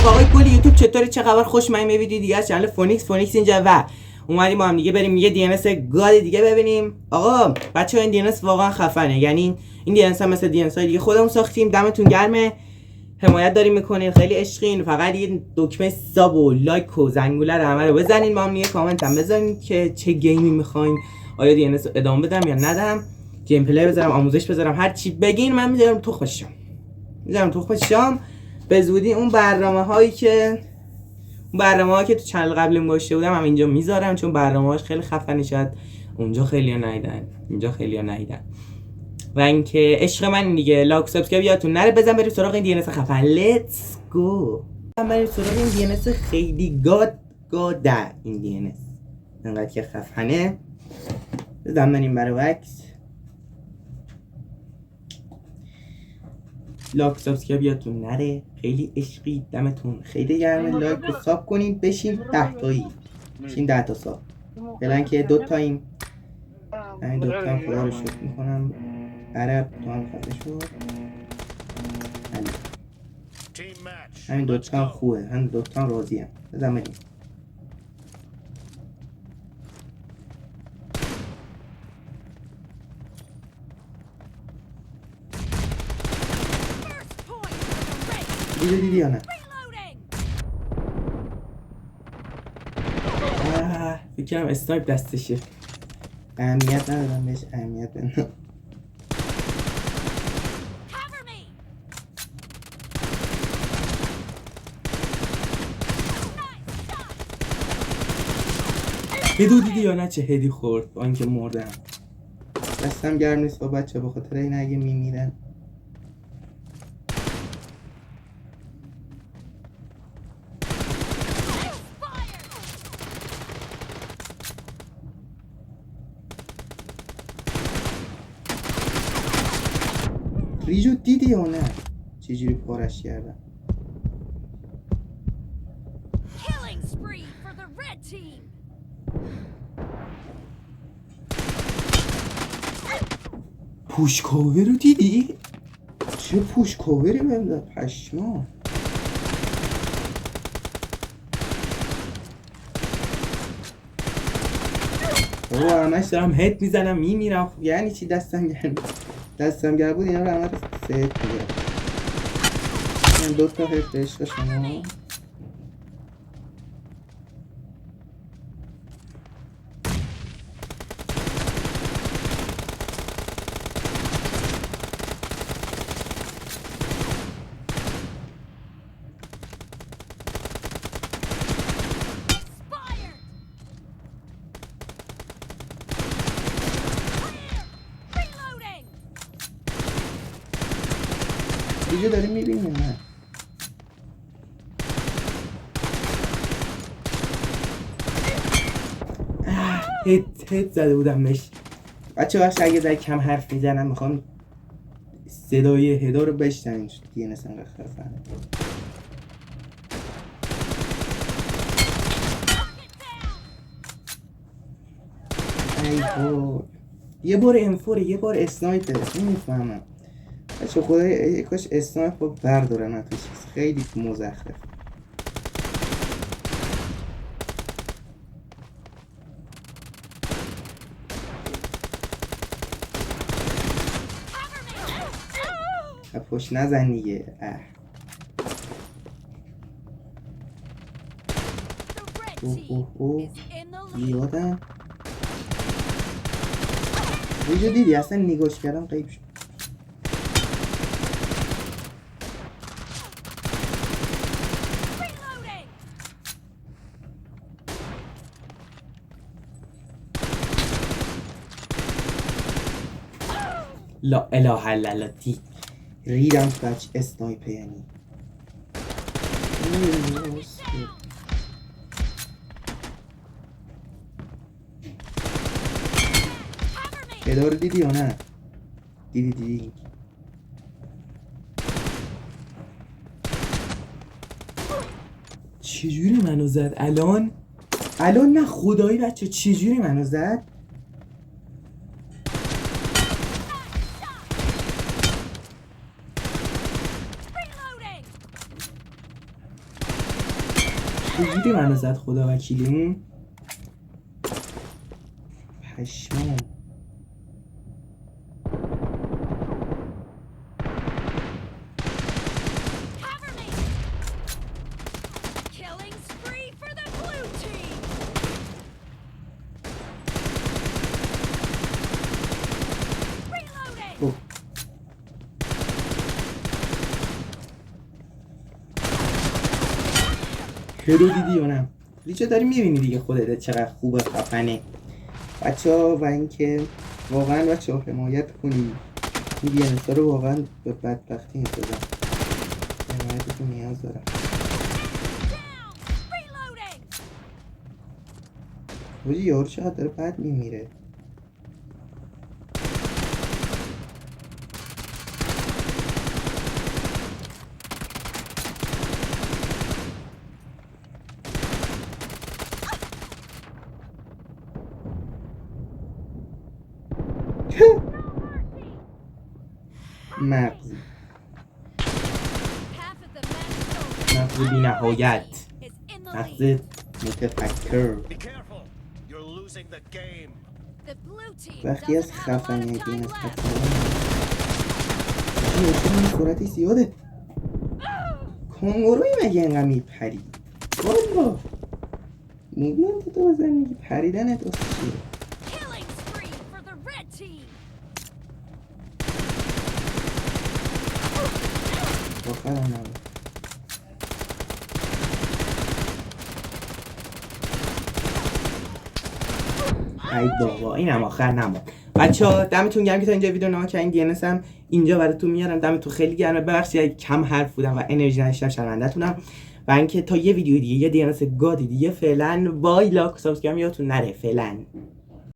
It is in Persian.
رفقای کل یوتیوب چطوری؟ چه خبر؟ خوش من ویدیو دیگه از چنل فونیکس اینجا و اومدیم با هم دیگه بریم یه دی ان اس گاد دیگه ببینیم. آقا بچه‌ها این دی ان اس واقعا خفنه، یعنی این دی ان اس هم مثل دی ان اس های دیگه خودمون ساختیم. دمتون گرمه، حمایت داریم میکنین، خیلی عشقین. فقط یه دکمه ساب و لایک و زنگوله رو همه رو بزنین، با هم دیگه کامنت هم بذارین که چه گیمی میخواین، آیا دی ان اس ادامه بدم یا ندم، گیم پلی بذارم، آموزش بذارم، هر چی بگین من میذارم تو خوشم. به زودی اون برنامه‌هایی که تو چنل قبلیم گذاشته بودم هم اینجا میذارم، چون برنامه‌هاش خیلی خفنه، شاید اونجا خیلی‌ها ندیدن، اینجا خیلی‌ها ندیدن. و اینکه عشق من دیگه، لایک سابسکرایب یادتون نره. بزن بریم سراغ این دی ان اس خفن. لیتس گو. بریم سراغ این دی ان اس خیلی گاده. این دی ان اس انقدر که خفنه. بزن بریم برای وکس. لایک سابسکرایب یادتون نره، خیلی عشقی، دمتون خیلی گرمه. لایک رو ساب کنین، بشین 10 تایی، بشین 10 تا ساب. فعلا که 2 تاییم، همین 2 تا خدا رو شکر میکنم. عرب تو هم خفه شد، همین 2 تا خوبه، همین 2 تا راضیم. بزن بریم. دیدی یا نه؟ فکرم اسنایپ دستشه، اهمیت ندادم بهش، اهمیت ندادم. هدو دیدی یا نه چه هدی خورد با اینکه مردم. دستم گرم نیست با بچه، به خاطر این اگه میمیرن. ریجو دیدی یا نه چجوری پارش کردم؟ پوش کاور رو دیدی؟ چه پوش کاوری بهم داد، پشما. اوه همش دارم هد میزنم میمیرم، یعنی چی؟ دستم گرم بود، اینا رو همه رو سهت میگرم. من 2 تا هد به عشق شما. دیگه داریم میبینیم نه؟ هد زده بودم بهش. بچه بخش اگه در کم حرف میزنم، میخوام صدای هدا رو بشنوین. دی ان اس انقدر خفنه. ای بابا، یه بار M4 یه بار اسنایپر، نمیفهمم بچه. خدای کاش اسنایپ رو بردارن اتوش، خیلی مزخرف. پشت نزن دیگه. زیادم ویدیو دیدی؟ اصلا نگاش کردم غیب شد. لا اله الا الله، ریدم تو بچ اسنایپر. یعنی اداره دیدی یا نه؟ دیدی چجوری منو زد الان نه خدایی بچه، چجوری منو زد؟ چجوری منو زد خدا وکیلی؟ پشمام. Cover me! Killing spree for the blue team! Reloading! اوه. هرو دیدی یا نه؟ ریچه داری میبینی دیگه خودت چقدر خوبه خفنه بچه ها. و اینکه واقعا بچه ها حمایت کنید. این DNS ها رو واقعا به بدبختی می‌سازن. حمایتتون نیاز دارم. Reloading! روزی یارو چقدر داره بد میمیره. مغز Half of the match مغز بی نهایت. is in the مغز lead. متفکر. Be careful. You're losing the game. The blue team وقتی از doesn't have a lot خفنی of time DNS left. این سرعتی زیاده. کنگوروی مگه اینقدر میپری؟ والا موومنت تو بزن میگی پریدن تو چیه؟ Killing spree for the red team. آخرم نبود. ای بابا اینم آخر نمون. بچه ها دمتون گرم که تا اینجا ویدیو نگاه کردین. DNS هم اینجا براتون میارم. دمتون خیلی گرمه. ببخشید اگه کم حرف بودم و انرژی نداشتم شرمنده‌تونم. و اینکه تا یه ویدیو دیگه یه DNS گادی دیگه فعلا بای. لاک و سابسکرایب یادتون نره. فعلا